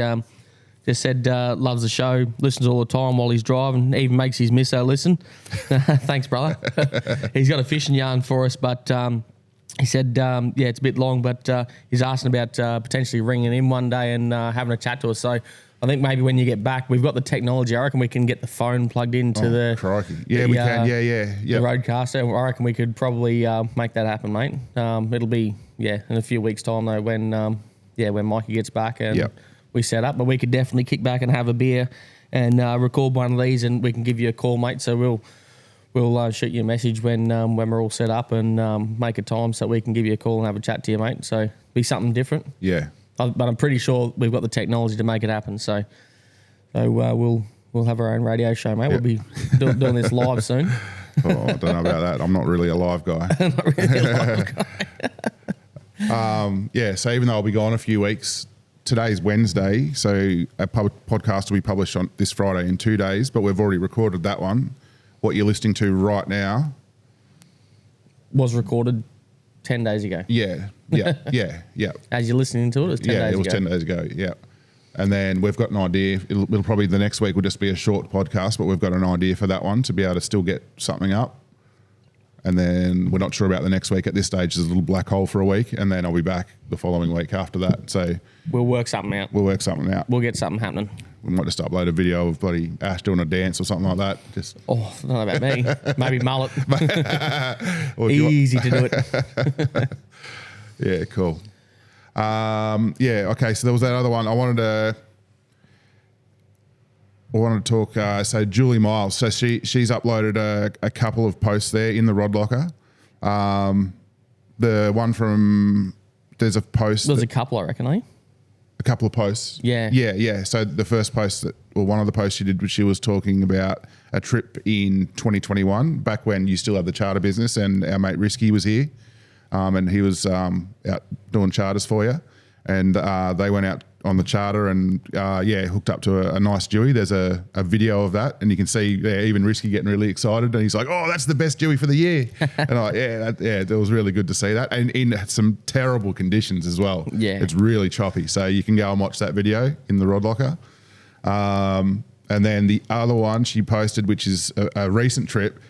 just said loves the show, listens all the time while he's driving, even makes his misso listen. Thanks, brother. He's got a fishing yarn for us, but he said, it's a bit long, but he's asking about potentially ringing in one day and having a chat to us. So I think maybe when you get back, we've got the technology. I reckon we can get the phone plugged into the crikey. Yeah, we can. The roadcaster. I reckon we could probably make that happen, mate. It'll be in a few weeks' time though when Mikey gets back and we set up. But we could definitely kick back and have a beer and record one of these, and we can give you a call, mate. So we'll shoot you a message when we're all set up and make a time so we can give you a call and have a chat to you, mate. So be something different. Yeah. But I'm pretty sure we've got the technology to make it happen. So we'll have our own radio show, mate. We'll be doing this live soon. I don't know about that. I'm not really a live guy. Not really a live guy. So even though I'll be gone a few weeks, today's Wednesday, so a podcast will be published on this Friday in 2 days, but we've already recorded that one. What you're listening to right now was recorded 10 days ago. Yeah. As you're listening to it, it was 10 days ago. Yeah, it was 10 days ago, yeah. And then we've got an idea. It'll probably the next week will just be a short podcast, but we've got an idea for that one to be able to still get something up. And then we're not sure about the next week. At this stage, there's a little black hole for a week, and then I'll be back the following week after that. So we'll work something out. We'll get something happening. we might just upload a video of bloody Ash doing a dance or something like that. Just not about me. Maybe mullet. Easy to do it. Yeah, cool. Okay. So there was that other one. I wanted to talk. So Julie Miles. So she's uploaded a couple of posts there in the Rod Locker. The one from there's a post. There's a couple, I reckon, eh? A couple of posts. Yeah. So the first post one of the posts she did, she was talking about a trip in 2021, back when you still had the charter business, and our mate Risky was here, and he was out doing charters for you, and they went out on the charter and hooked up to a nice Dewey. There's a video of that, and you can see even Risky getting really excited, and he's like, "Oh, that's the best Dewey for the year." And I'm like, it was really good to see that, and in some terrible conditions as well. Yeah, it's really choppy. So you can go and watch that video in the Rod Locker. And then the other one she posted, which is a recent trip.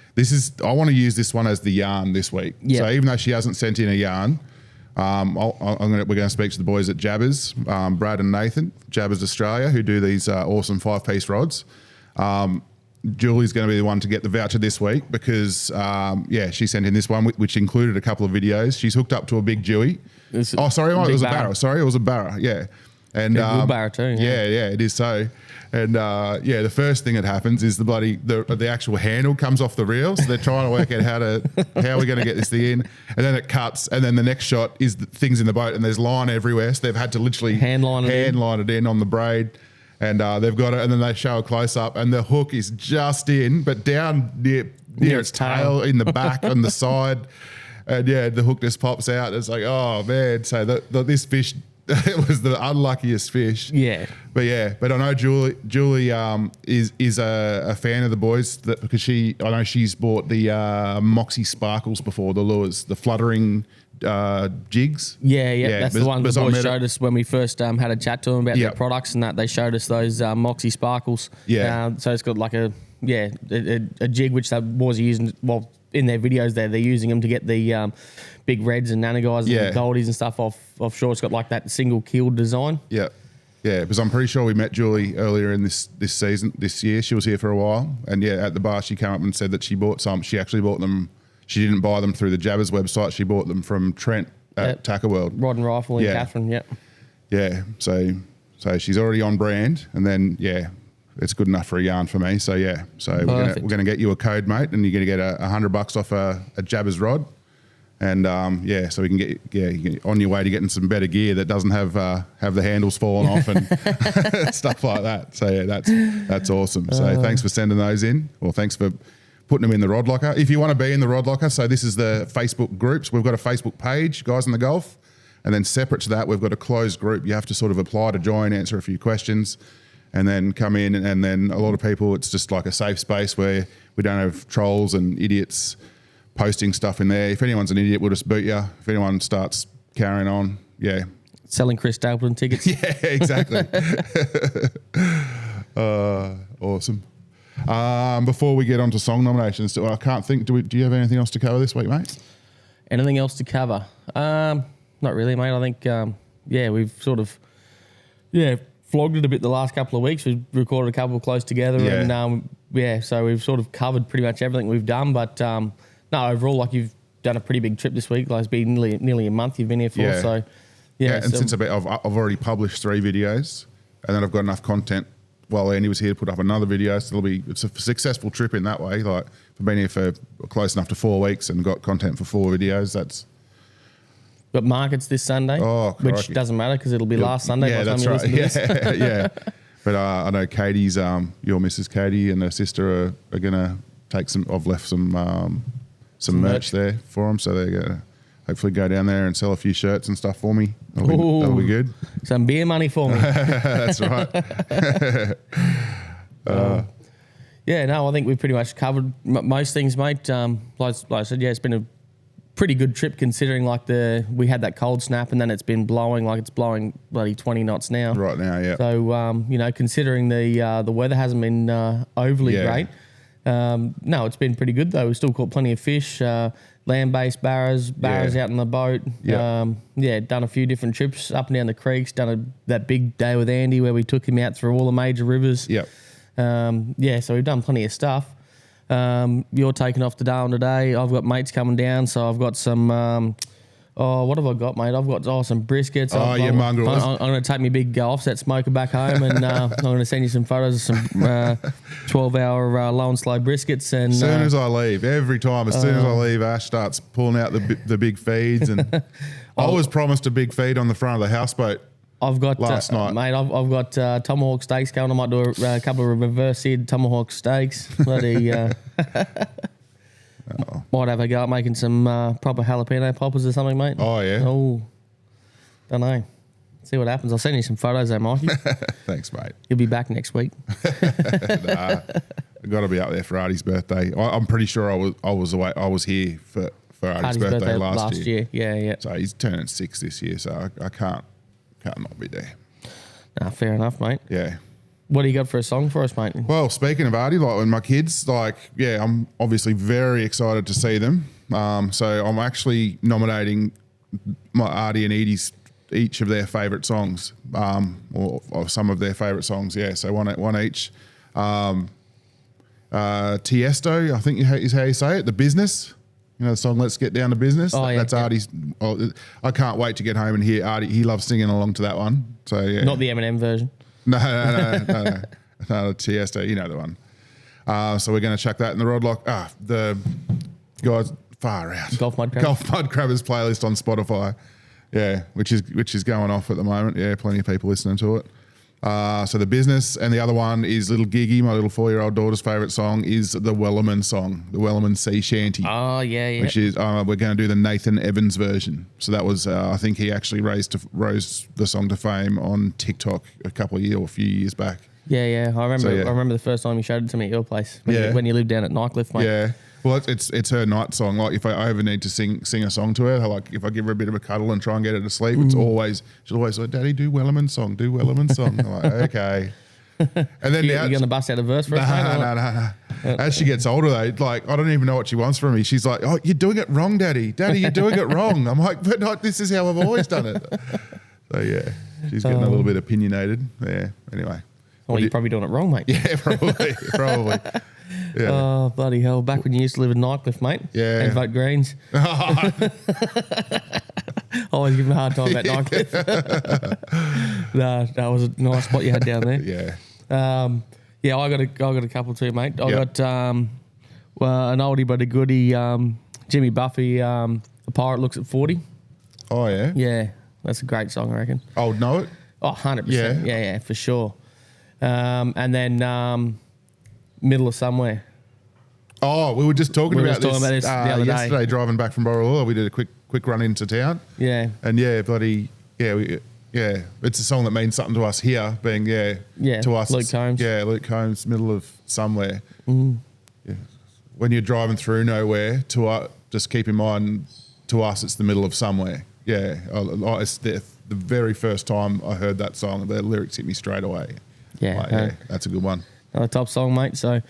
I want to use this one as the yarn this week. Yep. So even though she hasn't sent in a yarn, we're going to speak to the boys at Jabbers, Brad and Nathan, Jabbers Australia, who do these awesome 5-piece rods. Julie's going to be the one to get the voucher this week because, she sent in this one, which included a couple of videos. She's hooked up to a big Dewey. It was a barra. Sorry, it was a barra, yeah. And good barra too. Yeah, it is so. And the first thing that happens is the actual handle comes off the reel. So they're trying to work out how we're going to get this thing in, and then it cuts, and then the next shot is the things in the boat, and there's line everywhere. So they've had to literally hand line it in on the braid, and they've got it, and then they show a close up, and the hook is just in, but down near its tail in the back on the side, and the hook just pops out. It's like, oh man! So this fish. It was the unluckiest fish. Yeah. But I know Julie is a fan of the boys because I know she's bought the Moxie Sparkles before, the lures, the fluttering jigs. Yeah. That's the one the boys showed us when we first had a chat to them about their products, and that they showed us those Moxie Sparkles. Yeah. So it's got like a jig which the boys are using, in their videos they're using them to get the big reds and nanoguys and goldies and stuff offshore. It's got like that single keeled design. Yeah, because I'm pretty sure we met Julie earlier in this year. She was here for a while, and at the bar she came up and said that she bought some. She actually bought them. She didn't buy them through the Jabbers website. She bought them from Trent at Tacker World. Rod and Rifle in Catherine. Yep. Yeah. So she's already on brand, and then it's good enough for a yarn for me. So we're gonna get you a code, mate, and you're gonna get $100 off a Jabbers rod, and so we can get on your way to getting some better gear that doesn't have the handles falling off and stuff like that. So that's awesome. So thanks for sending those in, or thanks for putting them in the Rod Locker. If you want to be in the Rod Locker, so this is the Facebook groups. We've got a Facebook page, Guys in the Gulf, and then separate to that, we've got a closed group. You have to sort of apply to join, answer a few questions, and then come in, and then a lot of people, it's just like a safe space where we don't have trolls and idiots posting stuff in there. If anyone's an idiot, we'll just boot you. If anyone starts carrying on, selling Chris Stapleton tickets. Yeah, exactly. Awesome. Before we get on to song nominations, I can't think, do you have anything else to cover this week, mate? Anything else to cover? Not really, mate. I think, we've sort of, flogged it a bit the last couple of weeks. We've recorded a couple close together, and so we've sort of covered pretty much everything we've done. But no, overall, like, you've done a pretty big trip this week. Like, it's been nearly a month you've been here for. Yeah. So and since I've already published 3 videos, and then I've got enough content while Andy was here to put up another video. So it's a successful trip in that way. Like, I've been here for close enough to 4 weeks and got content for 4 videos. That's. Got markets this Sunday, which doesn't matter because it'll be last Sunday. Yeah, that's right. Yeah. But I know Katie's, your Mrs. Katie and her sister are going to take some. I've left some merch there for them, so they're going to hopefully go down there and sell a few shirts and stuff for me. That'll be good. Some beer money for me. That's right. I think we've pretty much covered most things, mate. Like I said, it's been a pretty good trip considering we had that cold snap and then it's been blowing, like it's blowing bloody 20 knots now. Right now, yeah. So, considering the weather hasn't been overly great, No, it's been pretty good though. We still caught plenty of fish, land-based barras out on the boat. Yeah. Done a few different trips up and down the creeks. That big day with Andy where we took him out through all the major rivers. Yep. So we've done plenty of stuff. You're taking off to Darwin today. I've got mates coming down, so I've got some. What have I got, mate? I've got some briskets. You mongrels. I'm going to take my big offset smoker back home, and I'm going to send you some photos of some 12-hour low and slow briskets. And as soon as I leave, Ash starts pulling out the big feeds, and I was promised a big feed on the front of the houseboat. I've got last night, mate. I've got tomahawk steaks going. I might do a couple of reverse seared tomahawk steaks. Bloody. Might have a go at making some proper jalapeno poppers or something, mate. Oh, yeah? Oh, don't know. See what happens. I'll send you some photos there, Mikey. Thanks, mate. You'll be back next week. I've got to be up there for Artie's birthday. I'm pretty sure I was away. I was here for Artie's birthday last year. Yeah. So he's turning 6 this year, so I can't not be there. Nah, fair enough, mate. Yeah. What do you got for a song for us, mate? Well, speaking of Artie, like when my kids, I'm obviously very excited to see them. So I'm actually nominating my Artie and Edie's each of their favourite songs, or some of their favourite songs. Yeah, so one each. Tiesto, I think is how you say it. The Business. You know the song "Let's Get Down to Business." Oh, yeah, that's Artie's. I can't wait to get home and hear Artie. He loves singing along to that one. So yeah, not the Eminem version. No, Tiesto, you know the one. So we're going to chuck that in the rod lock. The guys far out. Golf Mud Crabbers playlist on Spotify. Yeah, which is going off at the moment. Yeah, plenty of people listening to it. So The Business, and the other one is Little Giggy, my little 4-year-old daughter's favourite song, is the Wellerman song, the Wellerman Sea Shanty. Oh, yeah. Which is, we're going to do the Nathan Evans version. So that was, I think he actually rose the song to fame on TikTok a few years back. Yeah. I remember the first time you showed it to me at your place when you lived down at Nightcliff, mate. Yeah. Well, it's her night song. Like if I ever need to sing a song to her, like if I give her a bit of a cuddle and try and get her to sleep, she'll always like, "Daddy, do Wellerman's song. Do Wellerman's song." I'm like, okay. And then you're going to bust out a verse for us? No. As she gets older, though, like I don't even know what she wants from me. She's like, "Oh, you're doing it wrong, Daddy. Daddy, you're doing it wrong." I'm like, "But not. This is how I've always done it." So yeah, she's getting a little bit opinionated. Yeah. Anyway. Well, you're probably doing it wrong, mate. Yeah, probably. Yeah. Oh, bloody hell. Back when you used to live in Nightcliff, mate. Yeah. And vote Greens. Always give me a hard time about Nightcliff. No, that was a nice spot you had down there. Yeah. I got a couple too, mate. I got an oldie but a goodie, Jimmy Buffy, The Pirate Looks at 40. Oh, yeah? Yeah, that's a great song, I reckon. I would know it. Oh, 100%. Yeah, for sure. And then Middle of Somewhere. Oh, we were just talking about this the other yesterday, day. driving back from Borroloola. We did a quick run into town. Yeah. And it's a song that means something to us here, being to us. Luke Combs. Yeah, Luke Combs, Middle of Somewhere. Mm. Yeah. When you're driving through nowhere, just keep in mind, to us, it's the middle of somewhere. Yeah, it's the very first time I heard that song, the lyrics hit me straight away. Yeah, that's a good one. Another top song, mate. So,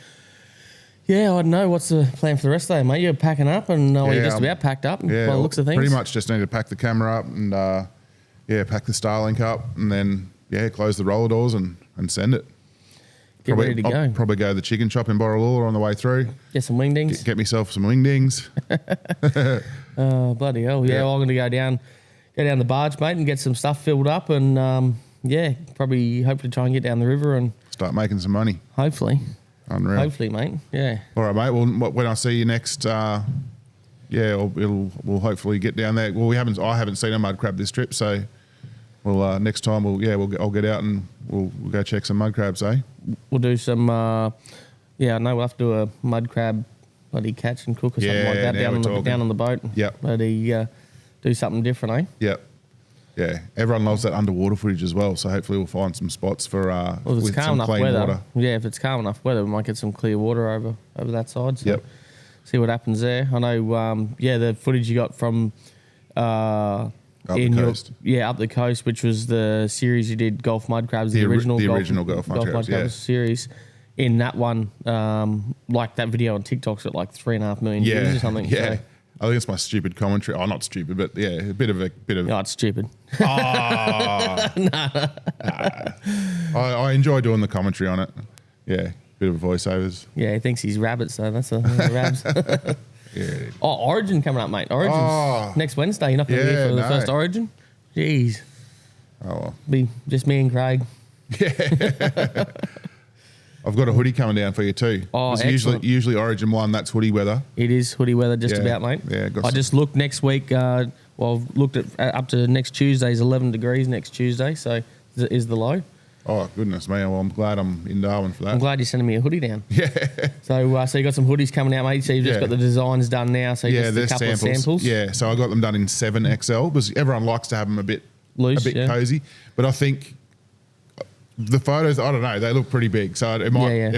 yeah, I don't know. What's the plan for the rest of the day, mate? You're packing up and you're just about packed up by the looks of things. Pretty much just need to pack the camera up and, pack the Starlink up and then, close the roller doors and send it. Get ready to go. I'll probably go to the chicken shop in Borroloola on the way through. Get some wingdings. Get myself some wingdings. Oh, bloody hell. Yeah, well, I'm going to go down the barge, mate, and get some stuff filled up and, hopefully try and get down the river and start making some money. Hopefully. Unreal. Hopefully, mate. Yeah. All right, mate. Well, when I see you next, we'll hopefully get down there. Well, I haven't seen a mud crab this trip, so next time I'll get out and we'll go check some mud crabs, eh? We'll do some. I know we'll have to do a mud crab bloody catch and cook or something like that down on the boat. Yep. Bloody do something different, eh? Yep. Yeah, everyone loves that underwater footage as well. So hopefully we'll find some spots for if it's with calm some enough clean weather. water. Yeah, if it's calm enough weather, we might get some clear water over that side. So yep. See what happens there. I know. The footage you got from up the coast, which was the series you did, Golf Mud Crabs, the original Golf Mud Crabs series. in that one, like that video on TikTok's at like 3.5 million views or something. Yeah. So. I think it's my stupid commentary. Oh, not stupid, but yeah, a bit of. No, it's stupid. Oh, I enjoy doing the commentary on it. Yeah, bit of voiceovers. Yeah, he thinks he's rabbits, so that's the rabs. Yeah. Oh, Origin coming up, mate. Origin's next Wednesday. You're not going to be here for the first Origin? Jeez. Oh, well. Be just me and Craig. Yeah. I've got a hoodie coming down for you too. Oh, usually Origin 1, that's hoodie weather. It is hoodie weather just about, mate. Yeah, I just looked next week. I've looked at up to next Tuesday's 11 degrees next Tuesday, so is the low. Oh, goodness me. Well, I'm glad I'm in Darwin for that. I'm glad you're sending me a hoodie down. Yeah. So you got some hoodies coming out, mate. So you've just got the designs done now. So just a couple of samples. Yeah, so I got them done in 7XL because everyone likes to have them a bit loose, a bit cozy. But I think the photos, I don't know, they look pretty big. So it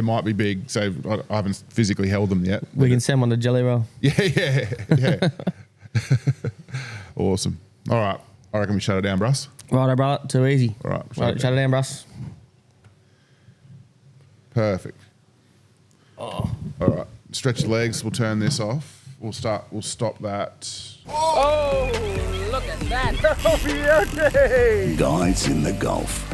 might be big. So I haven't physically held them yet. We can send one to Jelly Roll. Yeah. Awesome. All right. I reckon we shut it down, Bruss. Righto, brother. Too easy. All right. Shut it down, Bruss. Perfect. Oh. All right. Stretch the legs. We'll turn this off. We'll stop that. Oh, look at that. Guides in the Gulf.